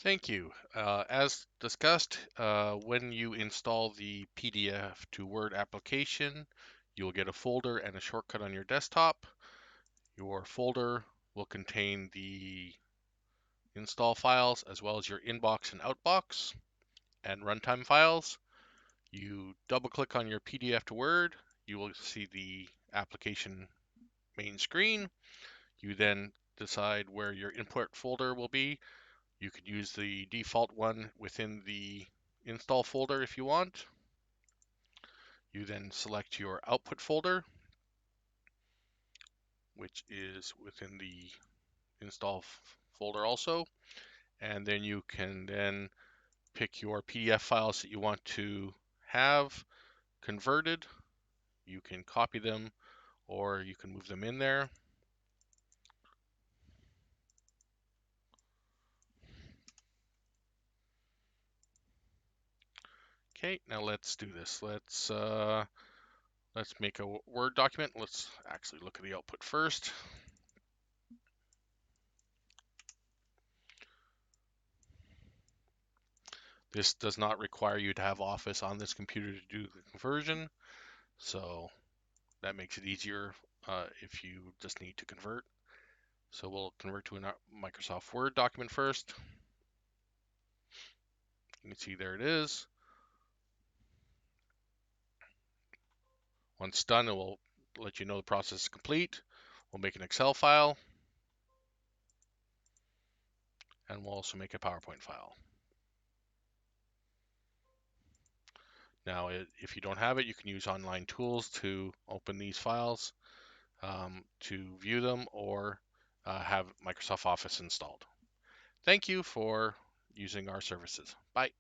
Thank you. As discussed, when you install the PDF to Word application, you'll get a folder and a shortcut on your desktop. Your folder will contain the install files as well as your inbox and outbox and runtime files. You double click on your PDF to Word, you will see the application main screen. You then decide where your input folder will be. You could use the default one within the install folder if you want. You then select your output folder, which is within the install folder also. And then you can then pick your PDF files that you want to have converted. You can copy them or you can move them in there. Okay, now let's do this. Let's make a Word document. Let's actually look at the output first. This does not require you to have Office on this computer to do the conversion, so that makes it easier if you just need to convert. So we'll convert to a Microsoft Word document first. You can see there it is. Once done, it will let you know the process is complete. We'll make an Excel file, and we'll also make a PowerPoint file. Now, if you don't have it, you can use online tools to open these files, to view them, or have Microsoft Office installed. Thank you for using our services. Bye.